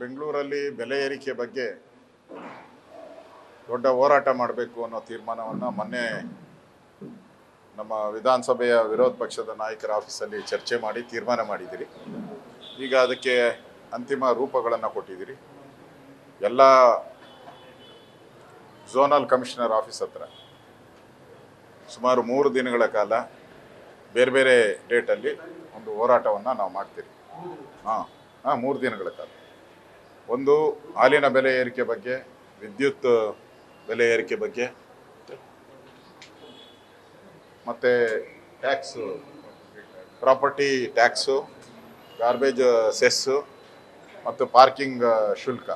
ಬೆಂಗಳೂರಲ್ಲಿ ಬೆಲೆ ಏರಿಕೆ ಬಗ್ಗೆ ದೊಡ್ಡ ಹೋರಾಟ ಮಾಡಬೇಕು ಅನ್ನೋ ತೀರ್ಮಾನವನ್ನು ಮೊನ್ನೆ ನಮ್ಮ ವಿಧಾನಸಭೆಯ ವಿರೋಧ ಪಕ್ಷದ ನಾಯಕರ ಆಫೀಸಲ್ಲಿ ಚರ್ಚೆ ಮಾಡಿ ತೀರ್ಮಾನ ಮಾಡಿದ್ದೀರಿ. ಈಗ ಅದಕ್ಕೆ ಅಂತಿಮ ರೂಪಗಳನ್ನು ಕೊಟ್ಟಿದ್ದೀರಿ. ಎಲ್ಲ ಝೋನಲ್ ಕಮಿಷನರ್ ಆಫೀಸ್ ಹತ್ರ ಸುಮಾರು 3 ದಿನಗಳ ಕಾಲ ಬೇರೆ ಬೇರೆ ಡೇಟಲ್ಲಿ ಒಂದು ಹೋರಾಟವನ್ನು ನಾವು ಮಾಡ್ತೀವಿ. 3 ದಿನಗಳ ಕಾಲ. ಒಂದು ಹಾಲಿನ ಬೆಲೆ ಏರಿಕೆ ಬಗ್ಗೆ, ವಿದ್ಯುತ್ ಬೆಲೆ ಏರಿಕೆ ಬಗ್ಗೆ, ಮತ್ತು tax, property tax, garbage cess ಮತ್ತು ಪಾರ್ಕಿಂಗ್ ಶುಲ್ಕ.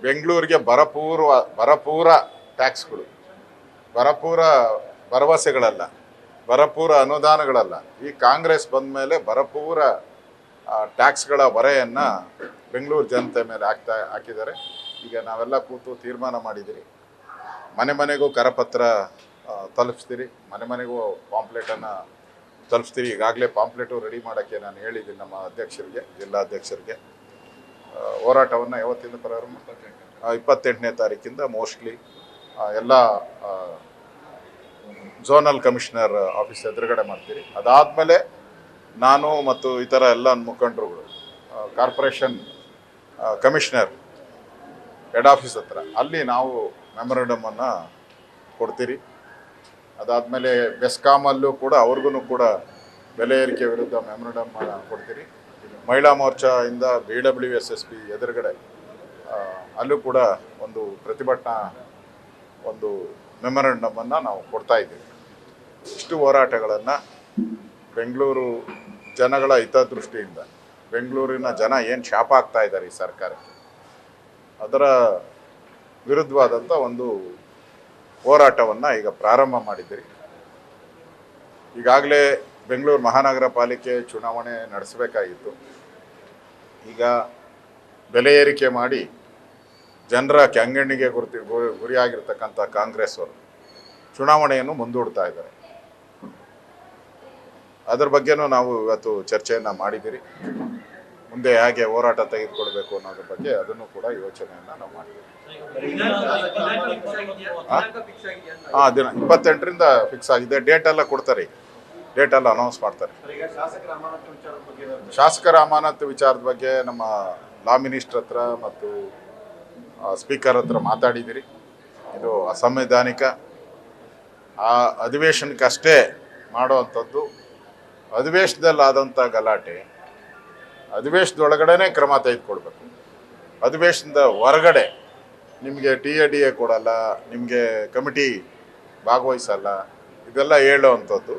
ಬೆಂಗಳೂರಿಗೆ ಭರಪೂರ ಟ್ಯಾಕ್ಸ್ಗಳು, ಭರಪೂರ ಭರವಸೆಗಳಲ್ಲ, ಭರಪೂರ ಅನುದಾನಗಳಲ್ಲ. ಈ ಕಾಂಗ್ರೆಸ್ ಬಂದ ಮೇಲೆ ಭರಪೂರ ಟ್ಯಾಕ್ಸ್ಗಳ ಹೊರೆಯನ್ನು ಬೆಂಗಳೂರು ಜನತೆ ಮೇಲೆ ಹಾಕಿದ್ದಾರೆ. ಈಗ ನಾವೆಲ್ಲ ಕೂತು ತೀರ್ಮಾನ ಮಾಡಿದ್ದೀರಿ. ಮನೆ ಮನೆಗೂ ಕರಪತ್ರ ತಲುಪಿಸ್ತೀರಿ, ಮನೆ ಮನೆಗೂ ಪಾಂಪ್ಲೆಟನ್ನು ತಲುಪಿಸ್ತೀರಿ. ಈಗಾಗಲೇ ಪಾಂಪ್ಲೆಟು ರೆಡಿ ಮಾಡೋಕ್ಕೆ ನಾನು ಹೇಳಿದ್ದೀನಿ ನಮ್ಮ ಅಧ್ಯಕ್ಷರಿಗೆ, ಜಿಲ್ಲಾಧ್ಯಕ್ಷರಿಗೆ. ಹೋರಾಟವನ್ನು ಯಾವತ್ತಿಂದ ಪ್ರಾರಂಭ? 28ನೇ ತಾರೀಕಿಂದ ಮೋಸ್ಟ್ಲಿ ಎಲ್ಲ ಝೋನಲ್ ಕಮಿಷನರ್ ಆಫೀಸ್ ಎದುರುಗಡೆ ಮಾಡ್ತೀರಿ. ಅದಾದಮೇಲೆ ನಾನು ಮತ್ತು ಇತರ ಎಲ್ಲ ಮುಖಂಡರುಗಳು ಕಾರ್ಪೊರೇಷನ್ ಕಮಿಷನರ್ ಹೆಡ್ ಆಫೀಸ್ ಹತ್ರ ಅಲ್ಲಿ ನಾವು ಮೆಮೊರಂಡಮನ್ನು ಕೊಡ್ತೀರಿ. ಅದಾದಮೇಲೆ ಬೆಸ್ಕಾಮಲ್ಲೂ ಕೂಡ ಅವ್ರಿಗೂ ಕೂಡ ಬೆಲೆ ಏರಿಕೆ ವಿರುದ್ಧ ಮೆಮೊರಂಡಮ್ ಕೊಡ್ತೀರಿ. ಮಹಿಳಾ ಮೋರ್ಚಾಯಿಂದ BWSSB ಎದುರುಗಡೆ ಅಲ್ಲೂ ಕೂಡ ಒಂದು ಪ್ರತಿಭಟನಾ ಒಂದು ಮೆಮೊರಂಡಮನ್ನು ನಾವು ಕೊಡ್ತಾ ಇದ್ದೀವಿ. ಇಷ್ಟು ಹೋರಾಟಗಳನ್ನು ಬೆಂಗಳೂರು ಜನಗಳ ಹಿತದೃಷ್ಟಿಯಿಂದ, ಬೆಂಗಳೂರಿನ ಜನ ಏನು ಶಾಪ ಆಗ್ತಾ ಇದ್ದಾರೆ ಈ ಸರ್ಕಾರಕ್ಕೆ, ಅದರ ವಿರುದ್ಧವಾದಂಥ ಒಂದು ಹೋರಾಟವನ್ನು ಈಗ ಪ್ರಾರಂಭ ಮಾಡಿದ್ದೀರಿ. ಈಗಾಗಲೇ ಬೆಂಗಳೂರು ಮಹಾನಗರ ಪಾಲಿಕೆ ಚುನಾವಣೆ ನಡೆಸಬೇಕಾಗಿತ್ತು. ಈಗ ಬೆಲೆ ಏರಿಕೆ ಮಾಡಿ ಜನರ ಕೆಂಗಣ್ಣಿಗೆ ಗುರಿಯಾಗಿರ್ತಕ್ಕಂಥ ಕಾಂಗ್ರೆಸ್ ಅವರು ಚುನಾವಣೆಯನ್ನು ಮುಂದೂಡ್ತಾ ಇದ್ದಾರೆ. ಅದರ ಬಗ್ಗೆನೂ ನಾವು ಇವತ್ತು ಚರ್ಚೆಯನ್ನು ಮಾಡಿದ್ದೀರಿ. ಮುಂದೆ ಹೇಗೆ ಹೋರಾಟ ತೆಗೆದುಕೊಳ್ಬೇಕು ಅನ್ನೋದ್ರ ಬಗ್ಗೆ ಅದನ್ನು ಕೂಡ ಯೋಚನೆಯನ್ನು ನಾವು ಮಾಡಿದ್ದೀವಿ. ದಿನ 28ರಿಂದ ಫಿಕ್ಸ್ ಆಗಿದೆ. ಡೇಟ್ ಎಲ್ಲ ಕೊಡ್ತಾರೆ, ಡೇಟ್ ಎಲ್ಲ ಅನೌನ್ಸ್ ಮಾಡ್ತಾರೆ. ಶಾಸಕರ ಅಮಾನತು ವಿಚಾರದ ಬಗ್ಗೆ ನಮ್ಮ ಲಾ ಮಿನಿಸ್ಟರ್ ಹತ್ರ ಮತ್ತು ಸ್ಪೀಕರ್ ಹತ್ರ ಮಾತಾಡಿದ್ದೀರಿ. ಇದು ಅಸಂವಿಧಾನಿಕ. ಆ ಅಧಿವೇಶನಕ್ಕಷ್ಟೇ ಮಾಡುವಂಥದ್ದು. ಅಧಿವೇಶನದಲ್ಲಾದಂಥ ಗಲಾಟೆ ಅಧಿವೇಶನದೊಳಗಡೆ ಕ್ರಮ ತೆಗೆದುಕೊಳ್ಬೇಕು. ಅಧಿವೇಶನದ ಹೊರಗಡೆ ನಿಮಗೆ TADA ಕೊಡಲ್ಲ, ನಿಮಗೆ ಕಮಿಟಿ ಭಾಗವಹಿಸಲ್ಲ, ಇದೆಲ್ಲ ಹೇಳುವಂಥದ್ದು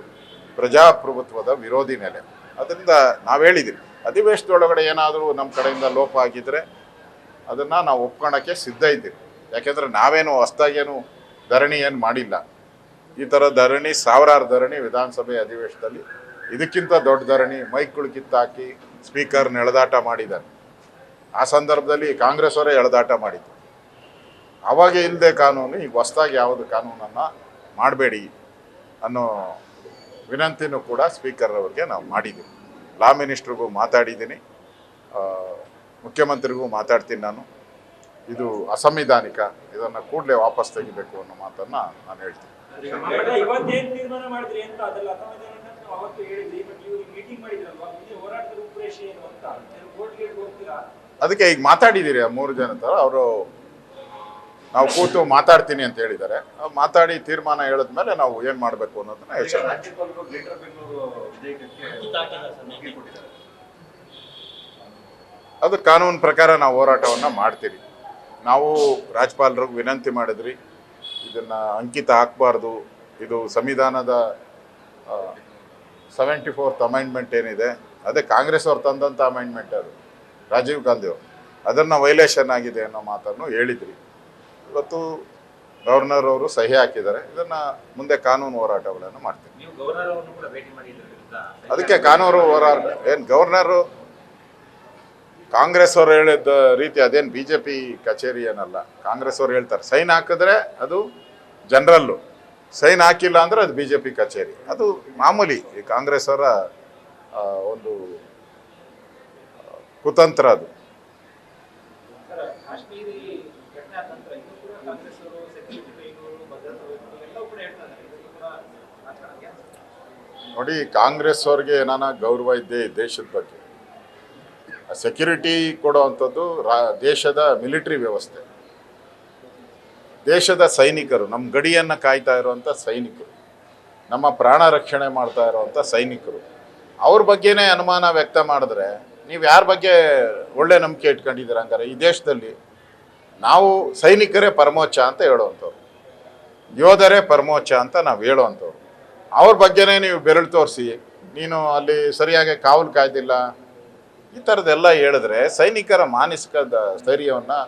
ಪ್ರಜಾಪ್ರಭುತ್ವದ ವಿರೋಧಿ ನೆಲೆ. ಅದರಿಂದ ನಾವು ಹೇಳಿದ್ದೀವಿ, ಅಧಿವೇಶನದೊಳಗಡೆ ಏನಾದರೂ ನಮ್ಮ ಕಡೆಯಿಂದ ಲೋಪ ಆಗಿದ್ದರೆ ಅದನ್ನು ನಾವು ಒಪ್ಕೊಳ್ಳೋಕ್ಕೆ ಸಿದ್ಧ ಇದ್ದೀವಿ. ಯಾಕೆಂದರೆ ನಾವೇನು ಹೊಸ್ದಾಗೇನು ಧರಣಿ ಏನು ಮಾಡಿಲ್ಲ. ಈ ಥರ ಧರಣಿ, ಸಾವಿರಾರು ಧರಣಿ ವಿಧಾನಸಭೆ ಅಧಿವೇಶನದಲ್ಲಿ, ಇದಕ್ಕಿಂತ ದೊಡ್ಡ ಧರಣಿ ಮೈಕ್ಗಳು ಕಿತ್ತಾಕಿ ಸ್ಪೀಕರ್ನ ಎಳೆದಾಟ ಮಾಡಿದ್ದಾರೆ. ಆ ಸಂದರ್ಭದಲ್ಲಿ ಕಾಂಗ್ರೆಸ್ ಅವರೇ ಎಳೆದಾಟ ಮಾಡಿದ್ದು. ಅವಾಗ ಇಲ್ಲದೆ ಕಾನೂನು, ಈಗ ಹೊಸ್ದಾಗಿ ಯಾವುದು ಕಾನೂನನ್ನು ಮಾಡಬೇಡಿ ಅನ್ನೋ ವಿನಂತಿನೂ ಕೂಡ ಸ್ಪೀಕರ್ ಅವ್ರಿಗೆ ನಾವು ಮಾಡಿದ್ದೀವಿ. ಲಾ ಮಿನಿಸ್ಟ್ರಿಗೂ ಮಾತಾಡಿದ್ದೀನಿ, ಮುಖ್ಯಮಂತ್ರಿಗೂ ಮಾತಾಡ್ತೀನಿ. ಇದು ಅಸಂವಿಧಾನಿಕ, ಇದನ್ನು ಕೂಡಲೇ ವಾಪಸ್ ತೆಗಿಬೇಕು ಅನ್ನೋ ಮಾತನ್ನು ನಾನು ಹೇಳ್ತೀನಿ. ಅದಕ್ಕೆ ಈಗ ಮಾತಾಡಿದ್ದೀರಿ 3 ಜನ ಹತ್ರ. ಅವರು ನಾವು ಕೂತು ಮಾತಾಡ್ತೀನಿ ಅಂತ ಹೇಳಿದ್ದಾರೆ. ಮಾತಾಡಿ ತೀರ್ಮಾನ ಹೇಳಿದ್ಮೇಲೆ ನಾವು ಏನು ಮಾಡಬೇಕು ಅನ್ನೋದನ್ನ ಯೋಚನೆ ಮಾಡ್ತೀವಿ. ಅದು ಕಾನೂನು ಪ್ರಕಾರ ನಾವು ಹೋರಾಟವನ್ನು ಮಾಡ್ತೀವಿ. ನಾವು ರಾಜ್ಯಪಾಲರಿಗೆ ವಿನಂತಿ ಮಾಡಿದ್ರಿ, ಇದನ್ನು ಅಂಕಿತ ಹಾಕಬಾರ್ದು, ಇದು ಸಂವಿಧಾನದ 74th ಅಮೆಂಡ್ಮೆಂಟ್ ಏನಿದೆ, ಅದೇ ಕಾಂಗ್ರೆಸ್ ಅವ್ರು ತಂದಂಥ ಅಮೆಂಡ್ಮೆಂಟ್, ಅದು ರಾಜೀವ್ ಗಾಂಧಿ ಅವರು, ಅದನ್ನು ವೈಲೇಷನ್ ಆಗಿದೆ ಅನ್ನೋ ಮಾತನ್ನು ಹೇಳಿದ್ರಿ. ಇವತ್ತು ಗವರ್ನರ್ ಅವರು ಸಹಿ ಹಾಕಿದ್ದಾರೆ. ಇದನ್ನು ಮುಂದೆ ಕಾನೂನು ಹೋರಾಟಗಳನ್ನು ಮಾಡ್ತೀವಿ. ಅದಕ್ಕೆ ಕಾನೂನು ಹೋರಾಟ ಏನು, ಗವರ್ನರು ಕಾಂಗ್ರೆಸ್ ಅವ್ರು ಹೇಳಿದ ರೀತಿ ಅದೇನು BJP ಕಚೇರಿ ಏನಲ್ಲ. ಕಾಂಗ್ರೆಸ್ ಅವ್ರು ಹೇಳ್ತಾರೆ ಸೈನ್ ಹಾಕಿದ್ರೆ ಅದು ಜನರಲ್ಲು, ಸೈನ್ ಹಾಕಿಲ್ಲ ಅಂದರೆ ಅದು BJP ಕಚೇರಿ. ಅದು ಮಾಮೂಲಿ ಈ ಕಾಂಗ್ರೆಸ್ ಅವರ ಒಂದು ಕುತಂತ್ರ ಅದು. ಕಾಶ್ಮೀರಿ ಘಟನೆ ಆದ ನಂತರ ಇನ್ನೂ ಕೂಡ ಕಾಂಗ್ರೆಸ್ ಅವರು ಸೆಕ್ಯೂರಿಟಿ ಬೇಗೂರು ಭದ್ರತಾ ಬೇಗೂರು ಎಲ್ಲವೂ ಕೂಡ ಹೇಳ್ತಾ ಇದ್ದಾರೆ. ಇದನ್ನು ಕೂಡ ರಾಜಕಾರಣಕ್ಕೆ ನೋಡಿ, ಕಾಂಗ್ರೆಸ್ ಅವ್ರಿಗೆ ಏನಾನ ಗೌರವ ಇದ್ದೇ ದೇಶದ ಬಗ್ಗೆ. ಸೆಕ್ಯೂರಿಟಿ ಕೊಡುವಂಥದ್ದು ದೇಶದ ಮಿಲಿಟರಿ ವ್ಯವಸ್ಥೆ, ದೇಶದ ಸೈನಿಕರು, ನಮ್ಮ ಗಡಿಯನ್ನು ಕಾಯ್ತಾ ಇರುವಂಥ ಸೈನಿಕರು, ನಮ್ಮ ಪ್ರಾಣ ರಕ್ಷಣೆ ಮಾಡ್ತಾ ಇರುವಂಥ ಸೈನಿಕರು, ಅವ್ರ ಬಗ್ಗೆನೇ ಅನುಮಾನ ವ್ಯಕ್ತ ಮಾಡಿದ್ರೆ ನೀವು ಯಾರ ಬಗ್ಗೆ ಒಳ್ಳೆ ನಂಬಿಕೆ ಇಟ್ಕೊಂಡಿದ್ದೀರ? ಹಂಗಾರೆ ಈ ದೇಶದಲ್ಲಿ ನಾವು ಸೈನಿಕರೇ ಪರಮೋಚ್ಚ ಅಂತ ಹೇಳುವಂಥವ್ರು, ಯೋಧರೇ ಪರಮೋಚ್ಚ ಅಂತ ನಾವು ಹೇಳುವಂಥವ್ರು. ಅವ್ರ ಬಗ್ಗೆನೇ ನೀವು ಬೆರಳು ತೋರಿಸಿ ನೀನು ಅಲ್ಲಿ ಸರಿಯಾಗಿ ಕಾವಲು ಕಾಯ್ದಿಲ್ಲ, ಈ ಥರದ್ದೆಲ್ಲ ಹೇಳಿದ್ರೆ ಸೈನಿಕರ ಮಾನಸಿಕ ಸ್ಥೈರ್ಯವನ್ನು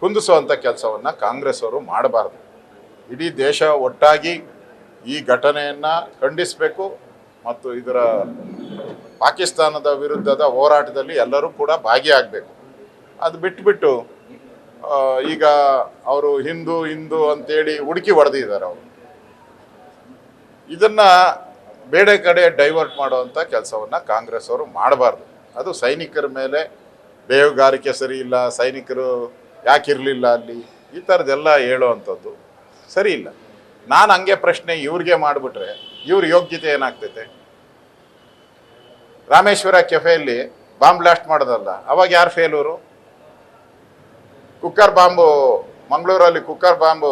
ಕುಂದಿಸುವಂಥ ಕೆಲಸವನ್ನು ಕಾಂಗ್ರೆಸ್ ಅವರು ಮಾಡಬಾರ್ದು. ಇಡೀ ದೇಶ ಒಟ್ಟಾಗಿ ಈ ಘಟನೆಯನ್ನು ಖಂಡಿಸಬೇಕು ಮತ್ತು ಇದರ ಪಾಕಿಸ್ತಾನದ ವಿರುದ್ಧದ ಹೋರಾಟದಲ್ಲಿ ಎಲ್ಲರೂ ಕೂಡ ಭಾಗಿಯಾಗಬೇಕು. ಅದು ಬಿಟ್ಬಿಟ್ಟು ಈಗ ಅವರು ಹಿಂದೂ ಅಂತೇಳಿ ಹುಡುಕಿ ಹೊಡೆದಿದ್ದಾರೆ. ಅವರು ಇದನ್ನು ಬೇರೆ ಕಡೆ ಡೈವರ್ಟ್ ಮಾಡುವಂಥ ಕೆಲಸವನ್ನು ಕಾಂಗ್ರೆಸ್ ಅವರು ಮಾಡಬಾರ್ದು. ಅದು ಸೈನಿಕರ ಮೇಲೆ ಬೇಹುಗಾರಿಕೆ ಸರಿ ಇಲ್ಲ, ಸೈನಿಕರು ಯಾಕಿರಲಿಲ್ಲ ಅಲ್ಲಿ, ಈ ಥರದ್ದೆಲ್ಲ ಹೇಳುವಂಥದ್ದು ಸರಿ ಇಲ್ಲ. ನಾನು ಹಂಗೆ ಪ್ರಶ್ನೆ ಇವ್ರಿಗೆ ಮಾಡಿಬಿಟ್ರೆ ಇವ್ರ ಯೋಗ್ಯತೆ ಏನಾಗ್ತೈತೆ? ರಾಮೇಶ್ವರ ಕೆಫೆಯಲ್ಲಿ ಬಾಂಬ್ ಬ್ಲಾಸ್ಟ್ ಮಾಡೋದಲ್ಲ, ಅವಾಗ ಯಾರು ಫೇಲೂರು? ಕುಕ್ಕರ್ ಬಾಂಬು, ಮಂಗಳೂರಲ್ಲಿ ಕುಕ್ಕರ್ ಬಾಂಬು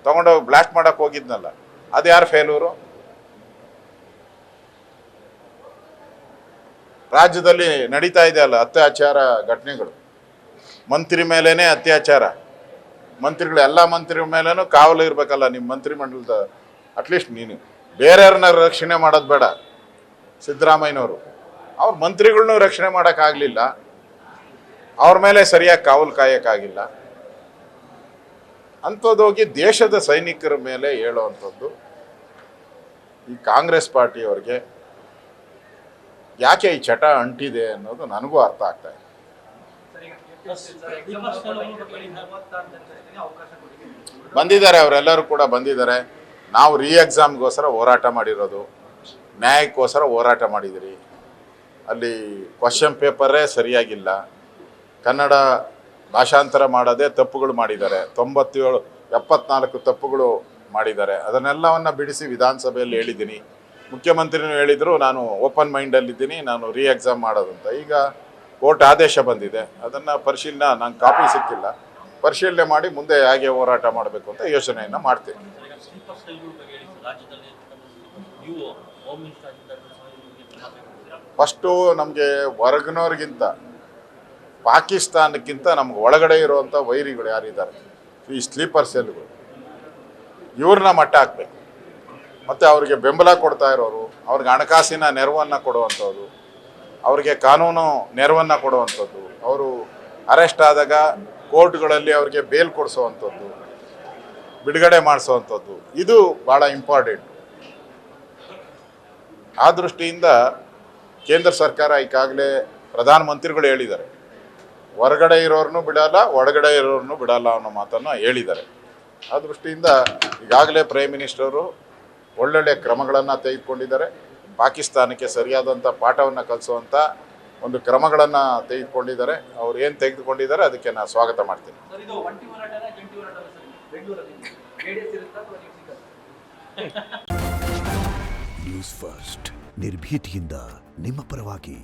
ತೊಗೊಂಡೋಗಿ ಬ್ಲಾಸ್ಟ್ ಮಾಡೋಕ್ಕೆ ಹೋಗಿದ್ನಲ್ಲ, ಅದು ಯಾರು ಫೇಲೂರು? ರಾಜ್ಯದಲ್ಲಿ ನಡೀತಾ ಇದೆ ಅಲ್ಲ ಅತ್ಯಾಚಾರ ಘಟನೆಗಳು, ಮಂತ್ರಿ ಮೇಲೇ ಅತ್ಯಾಚಾರ, ಮಂತ್ರಿಗಳು ಎಲ್ಲ ಮಂತ್ರಿಗಳ ಮೇಲೇನೂ ಕಾವಲು ಇರಬೇಕಲ್ಲ ನಿಮ್ಮ ಮಂತ್ರಿಮಂಡಲದ. ಅಟ್ಲೀಸ್ಟ್ ನೀನು ಬೇರೆಯವ್ರನ್ನ ರಕ್ಷಣೆ ಮಾಡೋದು ಬೇಡ. ಸಿದ್ದರಾಮಯ್ಯನವರು ಅವ್ರ ಮಂತ್ರಿಗಳನ್ನೂ ರಕ್ಷಣೆ ಮಾಡೋಕ್ಕಾಗಲಿಲ್ಲ, ಅವ್ರ ಮೇಲೆ ಸರಿಯಾಗಿ ಕಾವಲು ಕಾಯೋಕ್ಕಾಗಿಲ್ಲ. ಅಂಥದ್ದೋಗಿ ದೇಶದ ಸೈನಿಕರ ಮೇಲೆ ಹೇಳುವಂಥದ್ದು ಈ ಕಾಂಗ್ರೆಸ್ ಪಾರ್ಟಿಯವ್ರಿಗೆ ಯಾಕೆ ಈ ಚಟ ಅಂಟಿದೆ ಅನ್ನೋದು ನನಗೂ ಅರ್ಥ ಆಗ್ತಾ ಇದೆ. ಬಂದಿದ್ದಾರೆ, ಅವರೆಲ್ಲರೂ ಕೂಡ ಬಂದಿದ್ದಾರೆ. ನಾವು ಎಕ್ಸಾಮ್ಗೋಸ್ಕರ ಹೋರಾಟ ಮಾಡಿರೋದು, ನ್ಯಾಯಕ್ಕೋಸ್ಕರ ಹೋರಾಟ ಮಾಡಿದಿರಿ. ಅಲ್ಲಿ ಕ್ವಶನ್ ಪೇಪರೇ ಸರಿಯಾಗಿಲ್ಲ, ಕನ್ನಡ ಭಾಷಾಂತರ ಮಾಡೋದೇ ತಪ್ಪುಗಳು ಮಾಡಿದ್ದಾರೆ, 74 ತಪ್ಪುಗಳು ಮಾಡಿದ್ದಾರೆ. ಅದನ್ನೆಲ್ಲವನ್ನು ಬಿಡಿಸಿ ವಿಧಾನಸಭೆಯಲ್ಲಿ ಹೇಳಿದ್ದೀನಿ. ಮುಖ್ಯಮಂತ್ರಿನೂ ಹೇಳಿದರು ನಾನು ಓಪನ್ ಮೈಂಡಲ್ಲಿದ್ದೀನಿ, ನಾನು ಎಕ್ಸಾಮ್ ಮಾಡೋದಂತ. ಈಗ ಕೋರ್ಟ್ ಆದೇಶ ಬಂದಿದೆ, ಅದನ್ನು ನಂಗೆ ಕಾಪಿ ಸಿಕ್ಕಿಲ್ಲ, ಪರಿಶೀಲನೆ ಮಾಡಿ ಮುಂದೆ ಹೇಗೆ ಹೋರಾಟ ಮಾಡಬೇಕು ಅಂತ ಯೋಚನೆಯನ್ನು ಮಾಡ್ತೀನಿ. ಫಸ್ಟು ನಮಗೆ ಹೊರಗಿನವ್ರಿಗಿಂತ ಪಾಕಿಸ್ತಾನಕ್ಕಿಂತ ನಮ್ಗೆ ಒಳಗಡೆ ಇರುವಂಥ ವೈರಿಗಳು ಯಾರಿದ್ದಾರೆ, ಈ ಸ್ಲೀಪರ್ ಸೆಲ್ಗಳು, ಇವ್ರನ್ನ ಮಟ್ಟ ಹಾಕಬೇಕು. ಮತ್ತು ಅವ್ರಿಗೆ ಬೆಂಬಲ ಕೊಡ್ತಾ ಇರೋರು, ಅವ್ರಿಗೆ ಹಣಕಾಸಿನ ನೆರವನ್ನು ಕೊಡುವಂಥದ್ದು, ಅವ್ರಿಗೆ ಕಾನೂನು ನೆರವನ್ನು ಕೊಡುವಂಥದ್ದು, ಅವರು ಅರೆಸ್ಟ್ ಆದಾಗ ಕೋರ್ಟ್ಗಳಲ್ಲಿ ಅವ್ರಿಗೆ ಬೇಲ್ ಕೊಡಿಸುವಂಥದ್ದು, ಬಿಡುಗಡೆ ಮಾಡಿಸುವಂಥದ್ದು, ಇದು ಭಾಳ ಇಂಪಾರ್ಟೆಂಟ್. ಆ ದೃಷ್ಟಿಯಿಂದ ಕೇಂದ್ರ ಸರ್ಕಾರ ಈಗಾಗಲೇ ಪ್ರಧಾನಮಂತ್ರಿಗಳು ಹೇಳಿದ್ದಾರೆ, ಹೊರಗಡೆ ಇರೋರನ್ನು ಬಿಡಲ್ಲ, ಒಳಗಡೆ ಇರೋರನ್ನು ಬಿಡಲ್ಲ ಅನ್ನೋ ಮಾತನ್ನು ಹೇಳಿದ್ದಾರೆ. ಆ ದೃಷ್ಟಿಯಿಂದ ಈಗಾಗಲೇ ಪ್ರೈಮ್ ಮಿನಿಸ್ಟರು ಒಳ್ಳೊಳ್ಳೆ ಕ್ರಮಗಳನ್ನು ತೆಗೆದುಕೊಂಡಿದ್ದಾರೆ. ಪಾಕಿಸ್ತಾನಕ್ಕೆ ಸರಿಯಾದಂಥ ಪಾಠವನ್ನು ಕಲಿಸುವಂಥ ಒಂದು ಕ್ರಮಗಳನ್ನು ತೆಗೆದುಕೊಂಡಿದ್ದಾರೆ. ಅವ್ರು ಏನು ತೆಗೆದುಕೊಂಡಿದ್ದಾರೆ ಅದಕ್ಕೆ ನಾನು ಸ್ವಾಗತ ಮಾಡ್ತೀನಿ. ನ್ಯೂಸ್ ಫಸ್ಟ್, ನಿರ್ಭೀತಿಯಿಂದ ನಿಮ್ಮ ಪರವಾಗಿ.